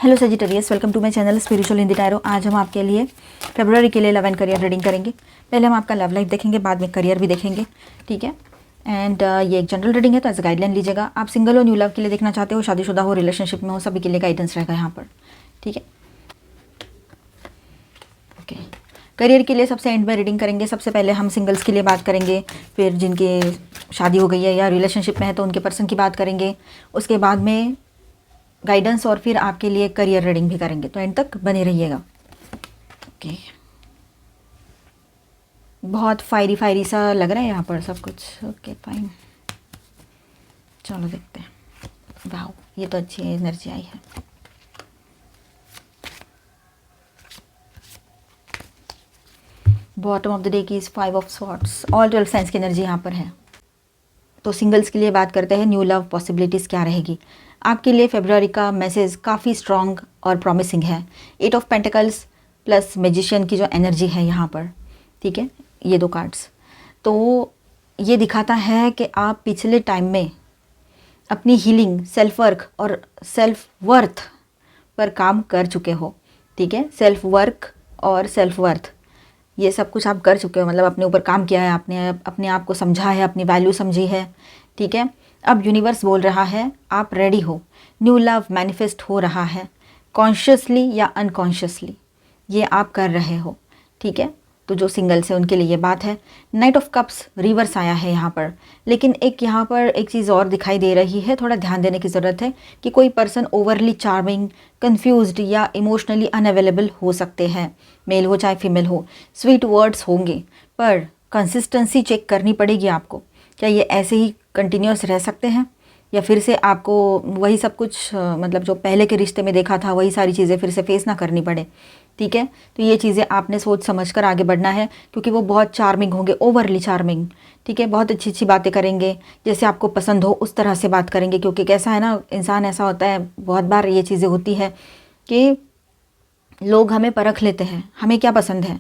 Hello Sagittarius, welcome to my channel spiritual Hindi tarot. आज हम आपके लिए फरवरी के लिए लव एंड करियर रीडिंग करेंगे। पहले हम आपका लव लाइफ देखेंगे, बाद में करियर भी देखेंगे, ठीक है। एंड ये एक जनरल रीडिंग है, तो एज गाइडलाइन लीजिएगा। आप सिंगल हो, न्यू लव के लिए देखना चाहते हो, शादीशुदा हो, रिलेशनशिप में हो, सभी के लिए गाइडेंस रहेगा यहाँ पर, ठीक है। ओके, करियर के लिए सबसे एंड में रीडिंग करेंगे। सबसे पहले हम सिंगल्स के लिए बात करेंगे, फिर जिनकी शादी हो गई है या रिलेशनशिप में है तो उनके पर्सन की बात करेंगे, उसके बाद में गाइडेंस और फिर आपके लिए करियर रीडिंग भी करेंगे। तो एंड तक बने रहिएगा। ओके, बहुत फायरी फायरी सा लग रहा है यहाँ पर सब कुछ। ओके फाइन, चलो देखते हैं। वाह, ये तो अच्छी एनर्जी आई है। बॉटम ऑफ द डे की is 5 of swords. All 12 science की एनर्जी यहाँ पर है। तो सिंगल्स के लिए बात करते हैं, न्यू लव पॉसिबिलिटीज़ क्या रहेगी आपके लिए। फेब्रुआरी का मैसेज काफ़ी स्ट्रॉन्ग और प्रॉमिसिंग है। 8 ऑफ पेंटिकल्स प्लस मैजिशियन की जो एनर्जी है यहाँ पर, ठीक है, ये दो कार्ड्स। तो ये दिखाता है कि आप पिछले टाइम में अपनी हीलिंग, सेल्फ वर्क और सेल्फ वर्थ पर काम कर चुके हो, ठीक है। सेल्फ वर्क और सेल्फ वर्थ ये सब कुछ आप कर चुके हो, मतलब अपने ऊपर काम किया है, आपने अपने आप को समझा है, अपनी वैल्यू समझी है, ठीक है। अब यूनिवर्स बोल रहा है आप रेडी हो। न्यू लव मैनिफेस्ट हो रहा है, कॉन्शियसली या अनकॉन्शियसली ये आप कर रहे हो, ठीक है। तो जो सिंगल्स है उनके लिए ये बात है। नाइट ऑफ कप्स रिवर्स आया है यहाँ पर, लेकिन एक यहाँ पर एक चीज़ और दिखाई दे रही है, थोड़ा ध्यान देने की ज़रूरत है कि कोई पर्सन ओवरली चार्मिंग, कंफ्यूज्ड या इमोशनली अनअवेलेबल हो सकते हैं, मेल हो चाहे फीमेल हो। स्वीट वर्ड्स होंगे पर कंसिस्टेंसी चेक करनी पड़ेगी आपको। क्या ये ऐसे ही कंटिन्यूस रह सकते हैं या फिर से आपको वही सब कुछ मतलब जो पहले के रिश्ते में देखा था वही सारी चीज़ें फिर से फेस ना करनी पड़े, ठीक है। तो ये चीज़ें आपने सोच समझ कर आगे बढ़ना है, क्योंकि वो बहुत चार्मिंग होंगे, ओवरली चार्मिंग, ठीक है। बहुत अच्छी अच्छी बातें करेंगे, जैसे आपको पसंद हो उस तरह से बात करेंगे। क्योंकि कैसा है ना, इंसान ऐसा होता है, बहुत बार ये चीज़ें होती है कि लोग हमें परख लेते हैं, हमें क्या पसंद है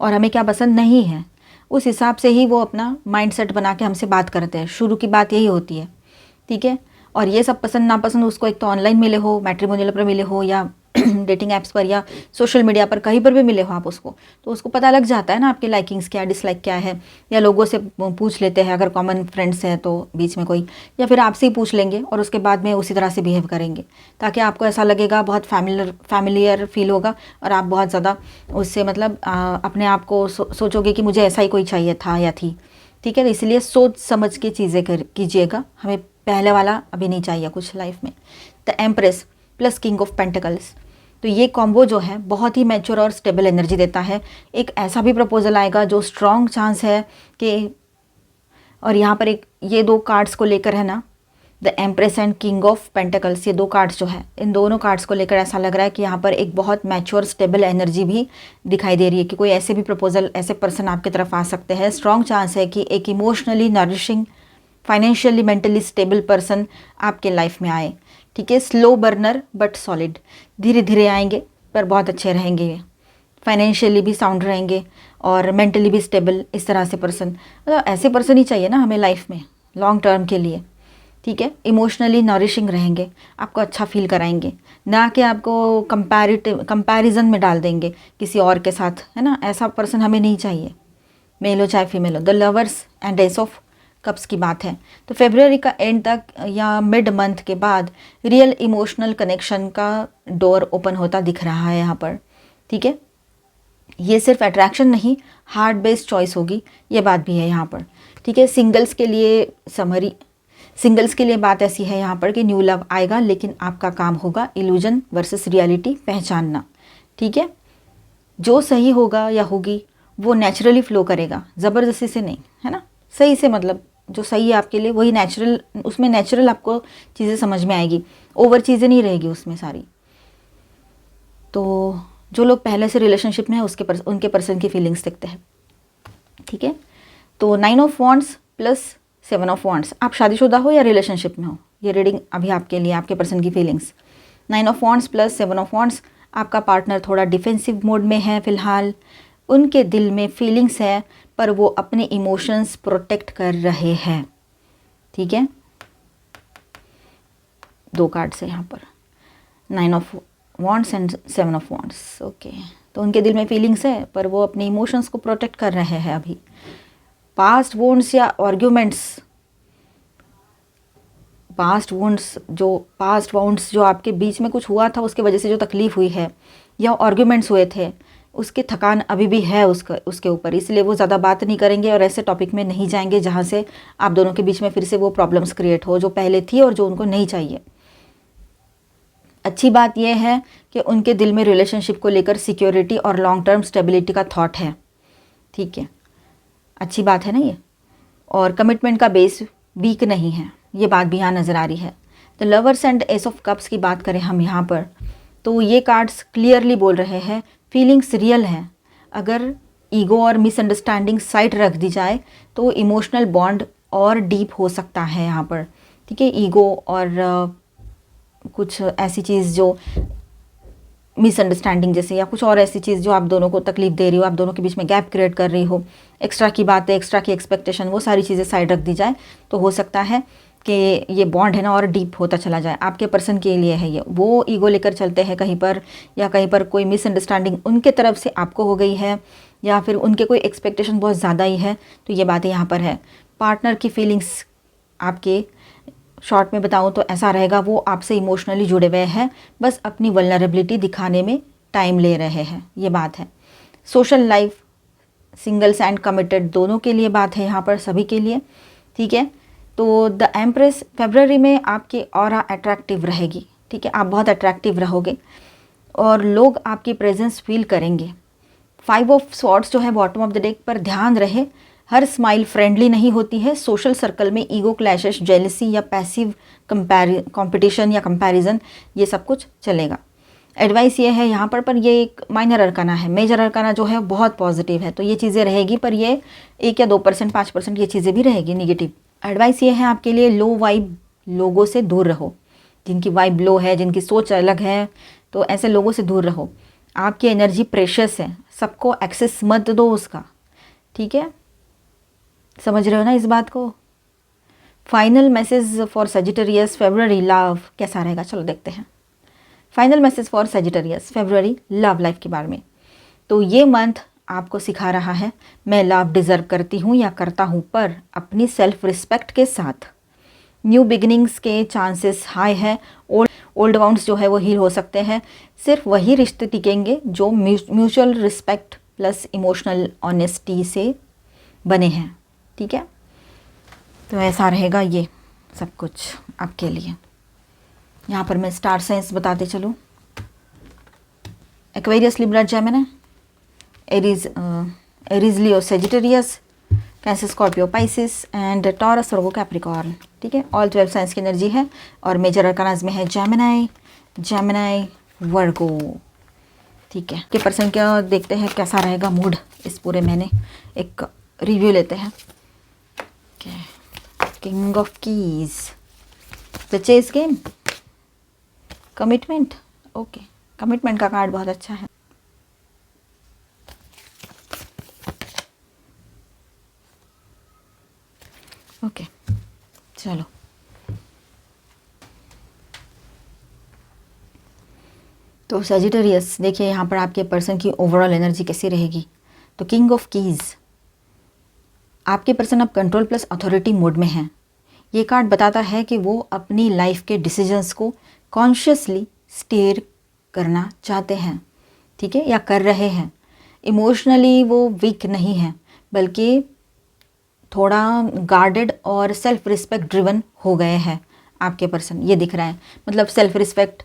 और हमें क्या पसंद नहीं है, उस हिसाब से ही वो अपना माइंडसेट बना के हमसे बात करते हैं। शुरू की बात यही होती है, ठीक है। और ये सब पसंद नापसंद उसको एक तो ऑनलाइन मिले हो, मैट्रिमोनियल पर मिले हो या डेटिंग ऐप्स पर या सोशल मीडिया पर, कहीं पर भी मिले हो आप उसको, तो उसको पता लग जाता है ना आपके लाइकिंग्स क्या, डिसलाइक क्या है। या लोगों से पूछ लेते हैं, अगर कॉमन फ्रेंड्स हैं तो बीच में कोई, या फिर आपसे ही पूछ लेंगे और उसके बाद में उसी तरह से बिहेव करेंगे, ताकि आपको ऐसा लगेगा, बहुत फैमिलियर फील होगा और आप बहुत ज़्यादा उससे मतलब अपने आप को सोचोगे कि मुझे ऐसा ही कोई चाहिए था या थी, ठीक है। तो इसलिए सोच समझ के चीज़ें कीजिएगा, हमें पहले वाला अभी नहीं चाहिए कुछ लाइफ में। The empress plus king of pentacles, तो ये कॉम्बो जो है बहुत ही मैच्योर और स्टेबल एनर्जी देता है। एक ऐसा भी प्रपोजल आएगा जो स्ट्रॉन्ग चांस है कि, और यहाँ पर एक ये दो कार्ड्स को लेकर है ना, the empress and king of pentacles, ये दो कार्ड्स जो है, इन दोनों कार्ड्स को लेकर ऐसा लग रहा है कि यहाँ पर एक बहुत मैच्योर स्टेबल एनर्जी भी दिखाई दे रही है कि कोई ऐसे भी प्रपोजल, ऐसे पर्सन आपकी तरफ आ सकते हैं। स्ट्रॉन्ग चांस है कि एक emotionally nourishing, financially mentally stable person आपके लाइफ में आए, ठीक है। स्लो बर्नर बट सॉलिड, धीरे धीरे आएंगे पर बहुत अच्छे रहेंगे, फाइनेंशियली भी साउंड रहेंगे और मेंटली भी स्टेबल, इस तरह से पर्सन, मतलब ऐसे पर्सन ही चाहिए ना हमें लाइफ में लॉन्ग टर्म के लिए, ठीक है। इमोशनली नरिशिंग रहेंगे, आपको अच्छा फील कराएंगे, ना कि आपको कंपैरिजन में डाल देंगे किसी और के साथ, है ना। ऐसा पर्सन हमें नहीं चाहिए, मेल हो चाहे फीमेल हो। The lovers and S of cups की बात है। तो फेब्रुअरी का एंड तक या मिड मंथ के बाद रियल इमोशनल कनेक्शन का डोर ओपन होता दिख रहा है यहाँ पर, ठीक है। ये सिर्फ अट्रैक्शन नहीं, हार्ट बेस्ड चॉइस होगी, ये बात भी है यहाँ पर, ठीक है। सिंगल्स के लिए समरी, सिंगल्स के लिए बात ऐसी है यहाँ पर कि न्यू लव आएगा, लेकिन आपका काम होगा इल्यूजन वर्सेस रियलिटी पहचानना, ठीक है। जो सही होगा या होगी वो नेचुरली फ्लो करेगा, ज़बरदस्ती से नहीं, है ना। सही से मतलब जो सही है आपके लिए वही नेचुरल, उसमें नेचुरल आपको चीज़ें समझ में आएगी, ओवर चीज़ें नहीं रहेगी उसमें सारी। तो जो लोग पहले से रिलेशनशिप में है उनके पर्सन की फीलिंग्स देखते हैं, ठीक है। तो 9 of wands plus 7 of wands, आप शादीशुदा हो या रिलेशनशिप में हो, ये रीडिंग अभी आपके लिए, आपके पर्सन की feelings. 9 of wands plus 7 of wands, आपका पार्टनर थोड़ा डिफेंसिव मोड में है फिलहाल, उनके दिल में फीलिंग्स है पर वो अपने इमोशंस प्रोटेक्ट कर रहे हैं, ठीक है। दो कार्ड्स है यहाँ पर, 9 of wants and 7 of wants. Okay, तो उनके दिल में फीलिंग्स है पर वो अपने इमोशंस को प्रोटेक्ट कर रहे हैं अभी। पास्ट वोंड्स या आर्ग्यूमेंट्स, पास्ट वोंड्स जो आपके बीच में कुछ हुआ था उसके वजह से जो तकलीफ़ हुई है, या आर्ग्यूमेंट्स हुए थे, उसकी थकान अभी भी है उसके ऊपर, इसलिए वो ज़्यादा बात नहीं करेंगे और ऐसे टॉपिक में नहीं जाएंगे जहाँ से आप दोनों के बीच में फिर से वो प्रॉब्लम्स क्रिएट हो जो पहले थी और जो उनको नहीं चाहिए। अच्छी बात यह है कि उनके दिल में रिलेशनशिप को लेकर सिक्योरिटी और लॉन्ग टर्म स्टेबिलिटी का थॉट है। ठीक है, अच्छी बात है ना ये। और कमिटमेंट का बेस वीक नहीं है, ये बात भी यहाँ नज़र आ रही है। तो lovers and S of cups की बात करें हम यहाँ पर, तो ये कार्ड्स क्लियरली बोल रहे हैं फीलिंग्स रियल हैं। अगर ईगो और मिसअंडरस्टैंडिंग साइड रख दी जाए तो इमोशनल बॉन्ड और डीप हो सकता है यहाँ पर। ठीक है, ईगो और कुछ ऐसी चीज़ जो मिसअंडरस्टैंडिंग जैसे, या कुछ और ऐसी चीज़ जो आप दोनों को तकलीफ दे रही हो, आप दोनों के बीच में गैप क्रिएट कर रही हो, एक्स्ट्रा की बातें, एक्स्ट्रा की एक्सपेक्टेशन, वो सारी चीज़ें साइड रख दी जाए तो हो सकता है कि ये बॉन्ड है ना और डीप होता चला जाए। आपके पर्सन के लिए है ये, वो ईगो लेकर चलते हैं कहीं पर, या कहीं पर कोई मिसअंडरस्टैंडिंग उनके तरफ से आपको हो गई है, या फिर उनके कोई एक्सपेक्टेशन बहुत ज़्यादा ही है, तो ये बातें यहाँ पर है। पार्टनर की फीलिंग्स आपके, शॉर्ट में बताऊँ तो ऐसा रहेगा, वो आपसे इमोशनली जुड़े हुए हैं, बस अपनी वल्नरेबिलिटी दिखाने में टाइम ले रहे हैं, ये बात है। Social life singles and committed दोनों के लिए बात है यहाँ पर, सभी के लिए। ठीक है, तो द एम्प्रेस फरवरी में आपकी ऑरा अट्रैक्टिव रहेगी। ठीक है, आप बहुत अट्रैक्टिव रहोगे और लोग आपकी प्रेजेंस फील करेंगे। 5 ऑफ स्वॉर्ड्स जो है बॉटम ऑफ द डेक पर, ध्यान रहे हर स्माइल फ्रेंडली नहीं होती है। सोशल सर्कल में ईगो क्लैशेस, जेलसी या पैसिव कंपटीशन या कंपैरिजन, ये सब कुछ चलेगा। एडवाइस ये है यहाँ पर ये एक माइनर अरकाना है। मेजर अरकाना जो है बहुत पॉजिटिव है, तो ये चीज़ें रहेगी, पर ये 1 या 2%, 5% ये चीज़ें भी रहेगी निगेटिव। एडवाइस ये है आपके लिए, लो वाइब लोगों से दूर रहो। जिनकी वाइब लो है, जिनकी सोच अलग है, तो ऐसे लोगों से दूर रहो। आपकी एनर्जी प्रेशियस है, सबको एक्सेस मत दो उसका। ठीक है, समझ रहे हो ना इस बात को। Final message for Sagittarius February love कैसा रहेगा, चलो देखते हैं। Final message for Sagittarius February love life के बारे में, तो ये मंथ आपको सिखा रहा है, मैं लव डिज़र्व करती हूँ या करता हूँ, पर अपनी सेल्फ रिस्पेक्ट के साथ। न्यू बिगिनिंग्स के चांसेस हाई है। ओल्ड वाउंड्स जो है वो हील हो सकते हैं। सिर्फ वही रिश्ते टिकेंगे जो mutual respect plus emotional honesty से बने हैं। ठीक है, तो ऐसा रहेगा ये सब कुछ आपके लिए। यहाँ पर मैं स्टार साइंस बताते चलूँ। Aquarius, Libra, Gemini, Aries, Leo, Sagittarius, cancer, Scorpio, Pisces and taurus, Virgo, Capricorn. ठीक है, ऑल 12 साइंस की एनर्जी है और मेजर अरकानाज में है जेमिनी, वर्गो। ठीक है, के पर्सन क्या देखते हैं कैसा रहेगा मूड इस पूरे महीने, एक रिव्यू लेते हैं। King of keys, the chess game, commitment. Okay, commitment का कार्ड बहुत अच्छा है। ओके, चलो तो सेजिटेरियस देखिए यहाँ पर आपके पर्सन की ओवरऑल एनर्जी कैसी रहेगी। तो किंग ऑफ कीज, आपके पर्सन अब कंट्रोल प्लस अथॉरिटी मोड में हैं। ये कार्ड बताता है कि वो अपनी लाइफ के डिसीजंस को कॉन्शियसली स्टेयर करना चाहते हैं। ठीक है, या कर रहे हैं। इमोशनली वो वीक नहीं है, बल्कि थोड़ा गार्डेड और सेल्फ रिस्पेक्ट ड्रिवन हो गए हैं आपके पर्सन, ये दिख रहा है। मतलब सेल्फ रिस्पेक्ट,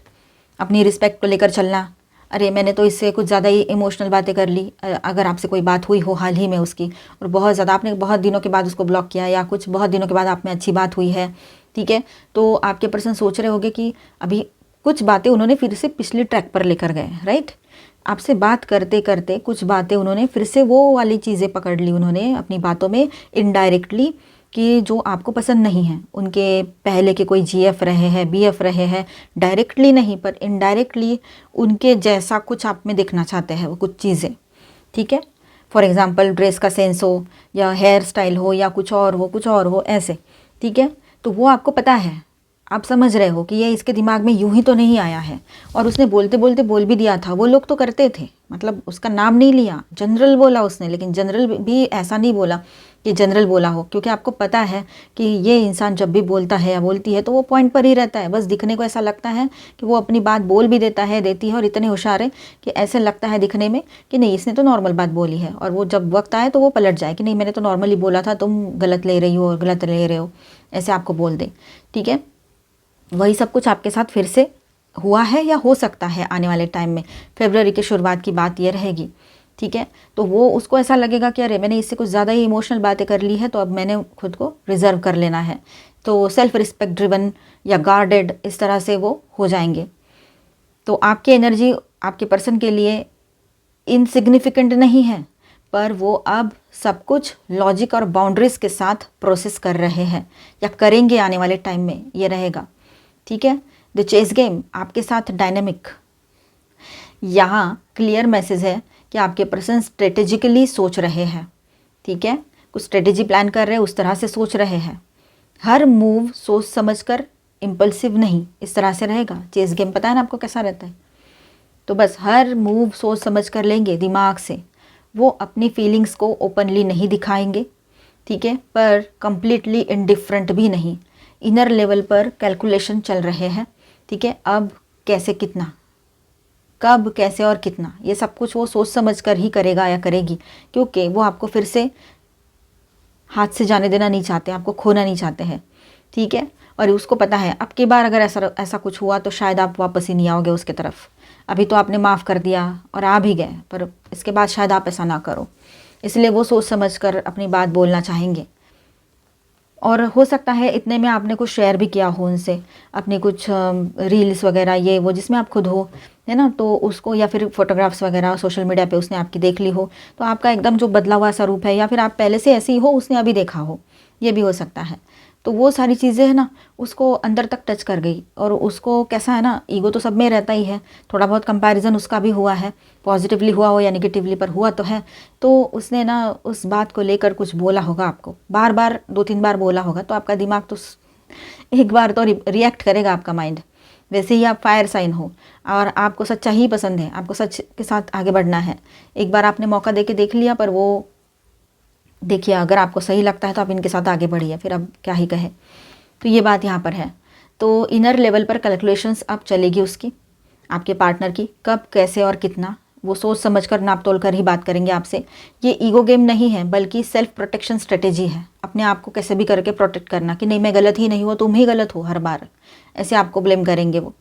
अपनी रिस्पेक्ट को लेकर चलना। अरे मैंने तो इससे कुछ ज़्यादा ही इमोशनल बातें कर ली, अगर आपसे कोई बात हुई हो हाल ही में उसकी, और बहुत ज़्यादा आपने बहुत दिनों के बाद उसको ब्लॉक किया, या कुछ बहुत दिनों के बाद आप में अच्छी बात हुई है। ठीक है, तो आपके पर्सन सोच रहे होंगे कि अभी कुछ बातें उन्होंने फिर से पिछले ट्रैक पर लेकर गए। राइट, आपसे बात करते करते कुछ बातें उन्होंने फिर से वो वाली चीज़ें पकड़ ली उन्होंने अपनी बातों में इनडायरेक्टली, कि जो आपको पसंद नहीं है। उनके पहले के कोई जीएफ रहे हैं, बीएफ रहे हैं, डायरेक्टली नहीं पर इनडायरेक्टली उनके जैसा कुछ आप में देखना चाहते हैं वो कुछ चीज़ें। ठीक है, फॉर एग्जांपल ड्रेस का सेंस हो, या हेयर स्टाइल हो, या कुछ और हो ऐसे। ठीक है, तो वो आपको पता है, आप समझ रहे हो कि ये इसके दिमाग में यूं ही तो नहीं आया है, और उसने बोलते बोलते बोल भी दिया था। वो लोग तो करते थे, मतलब उसका नाम नहीं लिया, जनरल बोला उसने, लेकिन जनरल भी ऐसा नहीं बोला कि जनरल बोला हो, क्योंकि आपको पता है कि ये इंसान जब भी बोलता है या बोलती है तो वो पॉइंट पर ही रहता है। बस दिखने को ऐसा लगता है कि वो अपनी बात बोल भी देता है, देती है, और इतने होशियार है कि ऐसे लगता है दिखने में कि नहीं इसने तो नॉर्मल बात बोली है, और वो जब वक्त आए तो वो पलट जाए कि नहीं मैंने तो नॉर्मली बोला था, तुम गलत ले रही हो और गलत ले रहे हो, ऐसे आपको बोल दे। ठीक है, वही सब कुछ आपके साथ फिर से हुआ है या हो सकता है आने वाले टाइम में। फरवरी के शुरुआत की बात ये रहेगी। ठीक है, तो वो उसको ऐसा लगेगा कि अरे मैंने इससे कुछ ज़्यादा ही इमोशनल बातें कर ली है, तो अब मैंने खुद को रिजर्व कर लेना है। तो सेल्फ रिस्पेक्ट ड्रिवन या गार्डेड इस तरह से वो हो जाएंगे। तो आपकी एनर्जी आपके पर्सन के लिए इनसिग्निफिकेंट नहीं है, पर वो अब सब कुछ लॉजिक और बाउंड्रीज के साथ प्रोसेस कर रहे हैं या करेंगे आने वाले टाइम में, ये रहेगा। ठीक है, द चेस गेम आपके साथ डायनेमिक। यहाँ क्लियर मैसेज है कि आपके पर्सन स्ट्रेटेजिकली सोच रहे हैं। ठीक है, कुछ स्ट्रेटेजी प्लान कर रहे हैं, उस तरह से सोच रहे हैं। हर मूव सोच समझकर, इम्पल्सिव नहीं, इस तरह से रहेगा। चेस गेम पता है ना आपको कैसा रहता है, तो बस हर मूव सोच समझ कर लेंगे दिमाग से। वो अपनी फीलिंग्स को ओपनली नहीं दिखाएंगे। ठीक है, पर कंप्लीटली इनडिफरेंट भी नहीं, इनर लेवल पर कैलकुलेशन चल रहे हैं। ठीक है, अब कैसे कितना, कब कैसे और कितना, ये सब कुछ वो सोच समझ कर ही करेगा या करेगी, क्योंकि वो आपको फिर से हाथ से जाने देना नहीं चाहते, आपको खोना नहीं चाहते हैं। ठीक है, और उसको पता है अब की बार अगर ऐसा कुछ हुआ तो शायद आप वापस ही नहीं आओगे उसके तरफ। अभी तो आपने माफ़ कर दिया और आ भी गए, पर इसके बाद शायद आप ऐसा ना करो, इसलिए वो सोच समझ कर अपनी बात बोलना चाहेंगे। और हो सकता है इतने में आपने कुछ शेयर भी किया हो उनसे, अपनी कुछ रील्स वगैरह ये वो जिसमें आप खुद हो, है ना, तो उसको, या फिर फोटोग्राफ्स वगैरह सोशल मीडिया पे उसने आपकी देख ली हो, तो आपका एकदम जो बदला हुआ सा रूप है, या फिर आप पहले से ऐसी हो उसने अभी देखा हो, ये भी हो सकता है। तो वो सारी चीज़ें है ना उसको अंदर तक टच कर गई, और उसको कैसा है ना, ईगो तो सब में रहता ही है, थोड़ा बहुत कंपैरिजन उसका भी हुआ है, पॉजिटिवली हुआ हो या नेगेटिवली, पर हुआ तो है। तो उसने ना उस बात को लेकर कुछ बोला होगा आपको, बार बार 2-3 बार बोला होगा, तो आपका दिमाग तो एक बार तो रिएक्ट करेगा आपका माइंड। वैसे ही आप फायर साइन हो और आपको सच्चा ही पसंद है, आपको सच के साथ आगे बढ़ना है। एक बार आपने मौका दे के देख लिया, पर वो देखिए अगर आपको सही लगता है तो आप इनके साथ आगे बढ़िए, फिर अब क्या ही कहे। तो ये बात यहाँ पर है। तो इनर लेवल पर कैलकुलेशंस अब चलेगी उसकी, आपके पार्टनर की, कब कैसे और कितना, वो सोच समझ कर नाप तोल कर ही बात करेंगे आपसे। ये ईगो गेम नहीं है, बल्कि सेल्फ प्रोटेक्शन स्ट्रेटेजी है, अपने आप को कैसे भी करके प्रोटेक्ट करना कि नहीं मैं गलत ही नहीं हूँ, तुम ही गलत हो, हर बार ऐसे आपको ब्लेम करेंगे वो।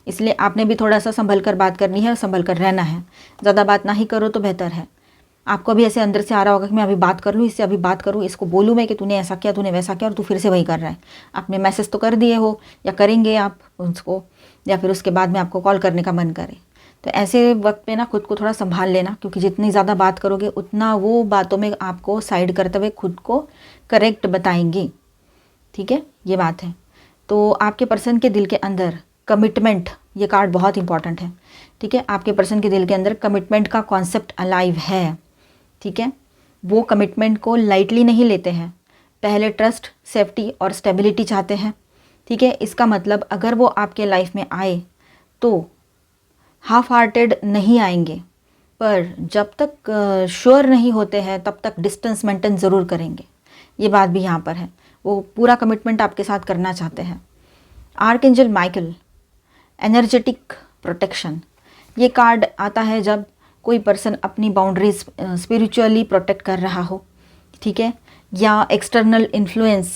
इसलिए आपने भी थोड़ा सा संभल कर बात करनी है और संभल कर रहना है। ज़्यादा बात ना ही करो तो बेहतर है। आपको भी ऐसे अंदर से आ रहा होगा कि मैं अभी बात कर लूँ इससे, अभी बात करूँ, इसको बोलूँ मैं कि तूने ऐसा किया, तूने वैसा किया, और तू फिर से वही कर रहा है। आपने मैसेज तो कर दिए हो या करेंगे आप उसको, या फिर उसके बाद में आपको कॉल करने का मन करे। तो ऐसे वक्त पे ना खुद को थोड़ा संभाल लेना, क्योंकि जितनी ज़्यादा बात करोगे उतना वो बातों में आपको साइड करते हुए खुद को करेक्ट बताएंगी। ठीक है, ये बात है। तो आपके पर्सन के दिल के अंदर कमिटमेंट, ये कार्ड बहुत इंपॉर्टेंट है। ठीक है, आपके पर्सन के दिल के अंदर कमिटमेंट का कॉन्सेप्ट अलाइव है। ठीक है, वो कमिटमेंट को लाइटली नहीं लेते हैं, पहले ट्रस्ट, सेफ्टी और स्टेबिलिटी चाहते हैं। ठीक है, इसका मतलब अगर वो आपके लाइफ में आए तो हाफ हार्टेड नहीं आएंगे, पर जब तक श्योर नहीं होते हैं तब तक डिस्टेंस मेंटेन ज़रूर करेंगे। ये बात भी यहाँ पर है, वो पूरा कमिटमेंट आपके साथ करना चाहते हैं। आर्कएंजल माइकल, एनर्जेटिक प्रोटेक्शन, ये कार्ड आता है जब कोई पर्सन अपनी बाउंड्रीज स्पिरिचुअली प्रोटेक्ट कर रहा हो। ठीक है, या external influence,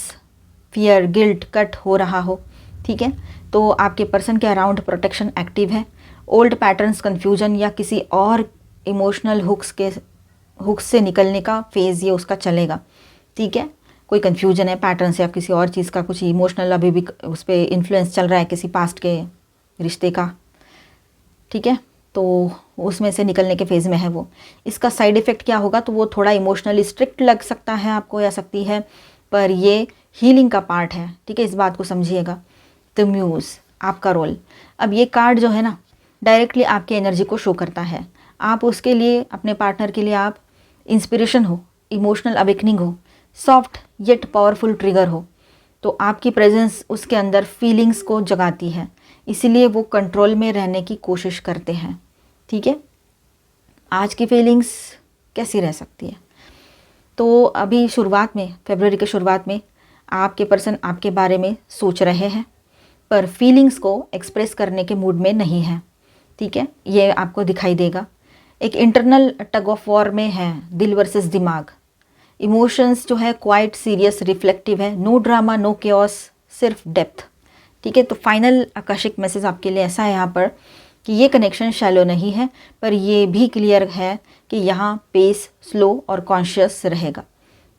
fear, guilt cut हो रहा हो। ठीक है, तो आपके पर्सन के अराउंड प्रोटेक्शन एक्टिव है। ओल्ड पैटर्न्स, कन्फ्यूजन या किसी और इमोशनल हुक्स से निकलने का फेज़ ये उसका चलेगा। ठीक है, कोई कन्फ्यूजन है पैटर्न से या किसी और चीज़ का, कुछ इमोशनल अभी भी उस पर इन्फ्लुएंस चल रहा है किसी पास्ट के रिश्ते का। ठीक है, तो उसमें से निकलने के फेज़ में है वो। इसका साइड इफ़ेक्ट क्या होगा, तो वो थोड़ा इमोशनली स्ट्रिक्ट लग सकता है आपको या सकती है, पर ये हीलिंग का पार्ट है। ठीक है, इस बात को समझिएगा। द म्यूज़, आपका रोल। अब ये कार्ड जो है ना डायरेक्टली आपकी एनर्जी को शो करता है। आप उसके लिए, अपने पार्टनर के लिए आप इंस्पिरेशन हो, इमोशनल अवेकनिंग हो, सॉफ्ट येट पावरफुल ट्रिगर हो। तो आपकी प्रेजेंस उसके अंदर फीलिंग्स को जगाती है, इसीलिए वो कंट्रोल में रहने की कोशिश करते हैं। ठीक है, आज की फीलिंग्स कैसी रह सकती है? तो अभी शुरुआत में, फरवरी के शुरुआत में आपके पर्सन आपके बारे में सोच रहे हैं, पर फीलिंग्स को एक्सप्रेस करने के मूड में नहीं है। ठीक है, ये आपको दिखाई देगा। एक इंटरनल टग ऑफ वॉर में है, दिल वर्सेस दिमाग। इमोशंस जो है क्वाइट सीरियस रिफ्लेक्टिव है, नो ड्रामा नो केओस, सिर्फ डेप्थ। ठीक है, तो फाइनल आकाशिक मैसेज आपके लिए ऐसा है यहाँ पर कि ये कनेक्शन शैलो नहीं है, पर ये भी क्लियर है कि यहाँ पेस स्लो और कॉन्शियस रहेगा।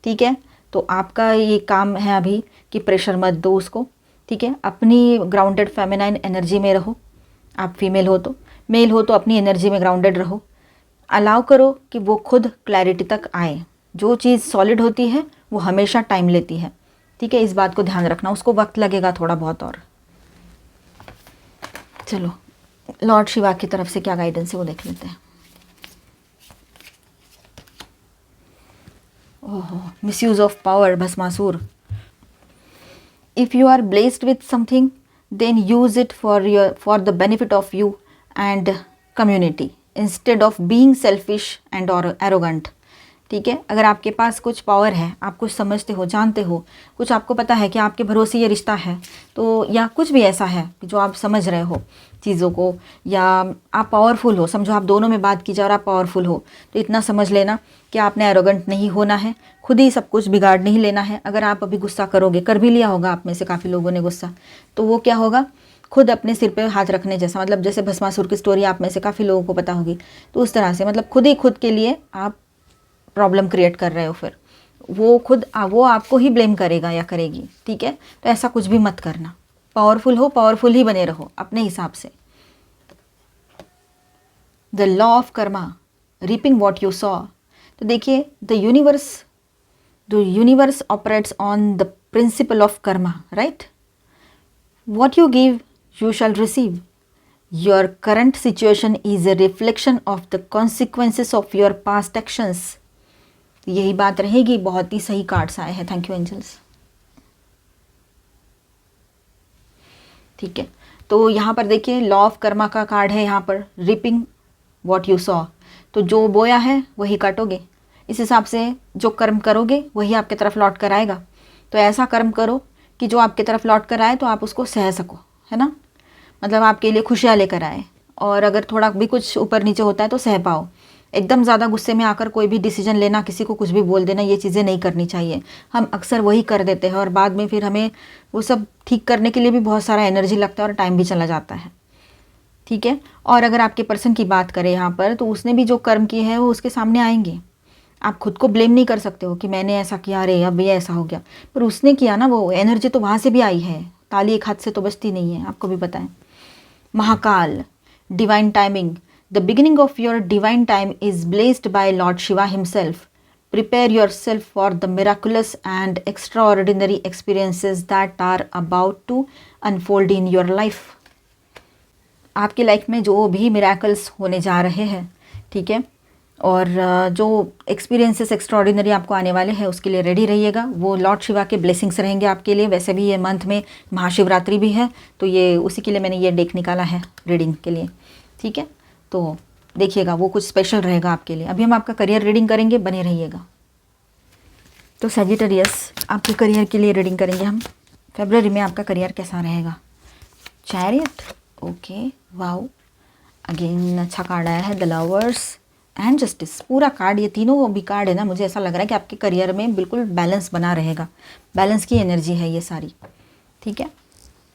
ठीक है, तो आपका ये काम है अभी कि प्रेशर मत दो उसको। ठीक है, अपनी ग्राउंडेड फेमिनाइन एनर्जी में रहो। आप फीमेल हो तो, मेल हो तो अपनी एनर्जी में ग्राउंडेड रहो। अलाउ करो कि वो खुद क्लैरिटी तक आए। जो चीज़ सॉलिड होती है वो हमेशा टाइम लेती है। ठीक है, इस बात को ध्यान रखना, उसको वक्त लगेगा थोड़ा बहुत। और चलो लॉर्ड शिवा की तरफ से क्या गाइडेंस है वो देख लेते हैं। ओहो, misuse of power, Bhasmasur. If you are blessed with something then use it for the benefit of you and community instead of being selfish and और एरोगेंट। ठीक है, अगर आपके पास कुछ पावर है, आप कुछ समझते हो, जानते हो, कुछ आपको पता है कि आपके भरोसे ये रिश्ता है, तो या कुछ भी ऐसा है कि जो आप समझ रहे हो चीज़ों को, या आप पावरफुल हो, समझो आप दोनों में बात की जाए और आप पावरफुल हो, तो इतना समझ लेना कि आपने एरोगेंट नहीं होना है, खुद ही सब कुछ बिगाड़ नहीं लेना है। अगर आप अभी गुस्सा करोगे, कर भी लिया होगा आप में से काफ़ी लोगों ने गुस्सा, तो वो क्या होगा, खुद अपने सिर पे हाथ रखने जैसा। मतलब जैसे भस्मासुर की स्टोरी आप में से काफ़ी लोगों को पता होगी, तो उस तरह से मतलब खुद ही खुद के लिए आप प्रॉब्लम क्रिएट कर रहे हो, फिर वो आपको ही ब्लेम करेगा या करेगी। ठीक है, तो ऐसा कुछ भी मत करना। पावरफुल हो, पावरफुल ही बने रहो अपने हिसाब से। The law of Karma, reaping what you saw. तो देखिए, the universe operates on the principle of Karma, right. What you give you shall receive. Your current situation is a reflection of the consequences of your past actions. यही बात रहेगी। बहुत ही सही cards आए हैं, thank you angels. ठीक है, तो यहाँ पर देखिए लॉ ऑफ कर्मा का कार्ड है यहाँ पर, रिपिंग व्हाट यू सॉ। तो जो बोया है वही काटोगे। इस हिसाब से जो कर्म करोगे वही आपके तरफ लौट कर आएगा। तो ऐसा कर्म करो कि जो आपके तरफ लौट कर आए तो आप उसको सह सको, है ना। मतलब आपके लिए खुशियाँ लेकर आए, और अगर थोड़ा भी कुछ ऊपर नीचे होता है तो सह पाओ। एकदम ज़्यादा गुस्से में आकर कोई भी डिसीजन लेना, किसी को कुछ भी बोल देना, ये चीज़ें नहीं करनी चाहिए। हम अक्सर वही कर देते हैं और बाद में फिर हमें वो सब ठीक करने के लिए भी बहुत सारा एनर्जी लगता है और टाइम भी चला जाता है। ठीक है, और अगर आपके पर्सन की बात करें यहाँ पर, तो उसने भी जो कर्म किए हैं वो उसके सामने आएंगे। आप खुद को ब्लेम नहीं कर सकते हो कि मैंने ऐसा किया, अरे अब ये ऐसा हो गया, पर उसने किया ना, वो एनर्जी तो वहाँ से भी आई है। ताली एक हाथ से तो बजती नहीं है, आपको भी पता है। Mahakal, divine timing, the beginning of your divine time is blessed by Lord Shiva himself. Prepare yourself for the miraculous and extraordinary experiences that are about to unfold in your life. आपकी लाइफ में जो भी miracles होने जा रहे हैं, ठीक है, और जो एक्सपीरियंसेस एक्स्ट्राऑर्डिनरी आपको आने वाले हैं उसके लिए रेडी रहिएगा। वो लॉर्ड शिवा के ब्लेसिंग्स रहेंगे आपके लिए। वैसे भी ये मंथ में महाशिवरात्रि भी है, तो ये उसी के लिए मैंने ये डेक निकाला है रीडिंग के लिए। ठीक है, तो देखिएगा वो कुछ स्पेशल रहेगा आपके लिए। अभी हम आपका करियर रीडिंग करेंगे, बने रहिएगा। तो सैजिटेरियस, आपके करियर के लिए रीडिंग करेंगे हम। फरवरी में आपका करियर कैसा रहेगा। चैरियट, ओके, वाओ, अगेन अच्छा कार्ड आया है, द लवर्स एंड जस्टिस। पूरा कार्ड, ये तीनों भी कार्ड है ना, मुझे ऐसा लग रहा है कि आपके करियर में बिल्कुल बैलेंस बना रहेगा। बैलेंस की एनर्जी है ये सारी। ठीक है,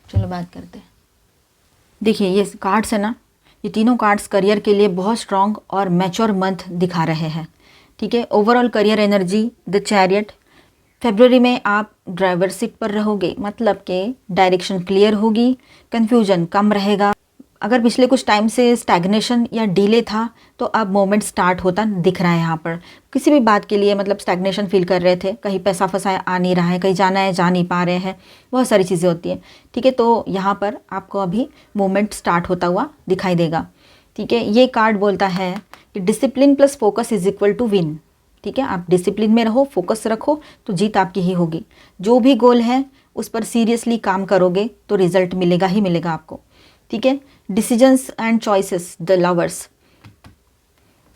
चलो बात करते हैं। देखिए ये कार्ड्स है ना, ये तीनों कार्ड्स करियर के लिए बहुत स्ट्रॉन्ग और मैच्योर मंथ दिखा रहे हैं। ठीक है, overall career energy, the chariot. फरवरी में आप ड्राइवर सीट पर रहोगे, मतलब कि डायरेक्शन क्लियर होगी, कन्फ्यूजन कम रहेगा। अगर पिछले कुछ टाइम से स्टैग्नेशन या डिले था, तो अब मोमेंट स्टार्ट होता दिख रहा है यहाँ पर। किसी भी बात के लिए मतलब स्टैग्नेशन फील कर रहे थे, कहीं पैसा फंसा आ नहीं रहा है, कहीं जाना है जा नहीं पा रहे हैं, बहुत सारी चीज़ें होती हैं। ठीक है, तो यहाँ पर आपको अभी मोमेंट स्टार्ट होता हुआ दिखाई देगा। ठीक है, ये कार्ड बोलता है कि discipline plus focus is equal to win. ठीक है, आप डिसिप्लिन में रहो, फोकस रखो, तो जीत आपकी ही होगी। जो भी गोल है उस पर सीरियसली काम करोगे तो रिजल्ट मिलेगा ही मिलेगा आपको, ठीक है। Decisions and choices, the lovers,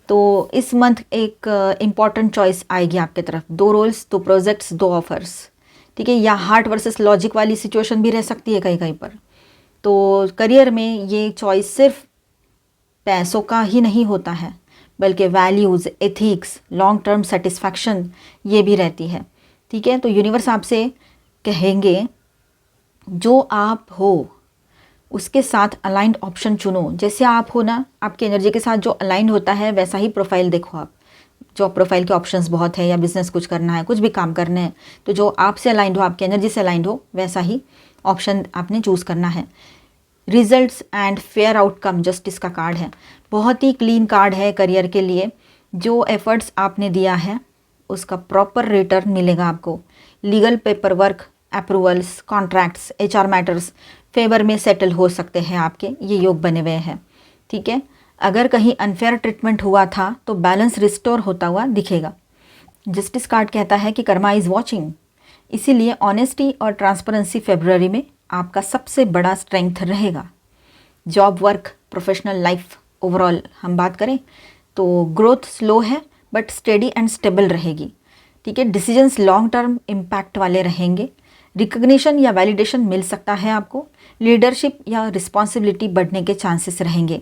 तो इस मंथ एक इम्पॉर्टेंट चॉइस आएगी आपके तरफ, 2 रोल्स, 2 प्रोजेक्ट्स, 2 ऑफर्स, ठीक है। या हार्ट वर्सेस लॉजिक वाली सिचुएशन भी रह सकती है कहीं कहीं पर। तो करियर में ये चॉइस सिर्फ पैसों का ही नहीं होता है, बल्कि values, ethics, long term satisfaction ये भी रहती है, ठीक है। तो यूनिवर्स आपसे कहेंगे जो आप हो उसके साथ अलाइंड ऑप्शन चुनो। जैसे आप हो ना, आपकी एनर्जी के साथ जो अलाइंड होता है वैसा ही प्रोफाइल देखो आप। जॉब प्रोफाइल के ऑप्शंस बहुत है, या बिजनेस कुछ करना है, कुछ भी काम करने हैं, तो जो आपसे अलाइंड हो, आपकी एनर्जी से अलाइंड हो, वैसा ही ऑप्शन आपने चूज़ करना है। Results and fair outcome, justice का कार्ड है, बहुत ही क्लीन कार्ड है करियर के लिए। जो एफर्ट्स आपने दिया है उसका प्रॉपर रिटर्न मिलेगा आपको। Legal paper work, approvals, contracts, HR matters favour में सेटल हो सकते हैं आपके, ये योग बने हुए हैं, ठीक है। अगर कहीं अनफेयर ट्रीटमेंट हुआ था तो बैलेंस रिस्टोर होता हुआ दिखेगा। जस्टिस कार्ड कहता है कि कर्मा इज़ वॉचिंग, इसीलिए ऑनेस्टी और ट्रांसपेरेंसी फरवरी में आपका सबसे बड़ा स्ट्रेंथ रहेगा। Job, work, professional life overall हम बात करें तो ग्रोथ स्लो है बट स्टेडी एंड स्टेबल रहेगी, ठीक है। डिसीजंस लॉन्ग टर्म इम्पैक्ट वाले रहेंगे। रिकग्निशन या वैलिडेशन मिल सकता है आपको। लीडरशिप या रिस्पॉन्सिबिलिटी बढ़ने के चांसेस रहेंगे।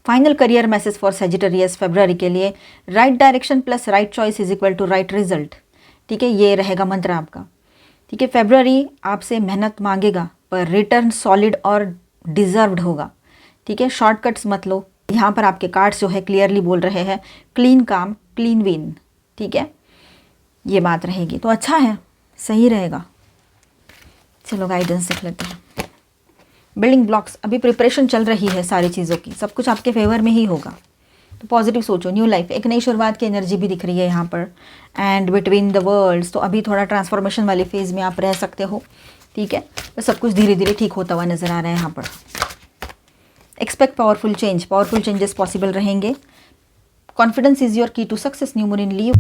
Final career message for Sagittarius फरवरी के लिए, right direction plus right choice is equal to right result, ठीक है। ये रहेगा मंत्र आपका, ठीक है। फरवरी आपसे मेहनत मांगेगा पर रिटर्न सॉलिड और डिजर्व्ड होगा, ठीक है। शॉर्टकट्स मत लो। यहाँ पर आपके कार्ड्स जो है क्लियरली बोल रहे हैं क्लीन काम, क्लीन विन, ठीक है, ये बात रहेगी। तो अच्छा है, सही रहेगा। चलो गाइडेंस देख लेते हैं। बिल्डिंग ब्लॉक्स, अभी प्रिपरेशन चल रही है सारी चीज़ों की, सब कुछ आपके फेवर में ही होगा, तो पॉजिटिव सोचो। न्यू लाइफ, एक नई शुरुआत की एनर्जी भी दिख रही है यहाँ पर। एंड बिटवीन द वर्ल्ड्स, तो अभी थोड़ा ट्रांसफॉर्मेशन वाले फेज़ में आप रह सकते हो, ठीक है। तो सब कुछ धीरे धीरे ठीक होता हुआ नज़र आ रहा है यहाँ पर। Expect powerful change, powerful changes possible रहेंगे। Confidence is your key to success, new moon in Leo,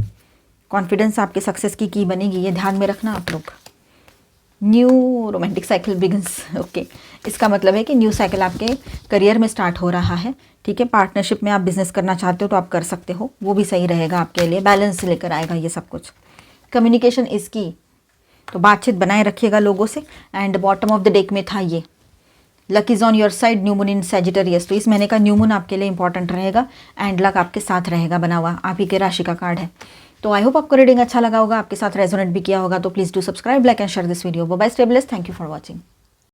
confidence आपके सक्सेस की बनेगी, ये ध्यान में रखना आप लोग। New romantic cycle begins, okay, इसका मतलब है कि न्यू साइकिल आपके करियर में स्टार्ट हो रहा है, ठीक है। पार्टनरशिप में आप बिजनेस करना चाहते हो तो आप कर सकते हो, वो भी सही रहेगा आपके लिए, बैलेंस लेकर आएगा ये सब कुछ। कम्युनिकेशन इज़ की, तो बातचीत बनाए रखिएगा लोगों से। And bottom of the deck में था ये luck is on your side, new moon in Sagittarius, तो इस महीने का न्यू मून आपके लिए इंपॉर्टेंट रहेगा एंड लक आपके साथ रहेगा बना हुआ, आप ही के राशि का कार्ड है। तो आई होप आपको रीडिंग अच्छा लगा होगा, आपके साथ रेजोनेट भी किया होगा, तो please do subscribe, like and share this video. Bye, stay blessed, thank you for watching.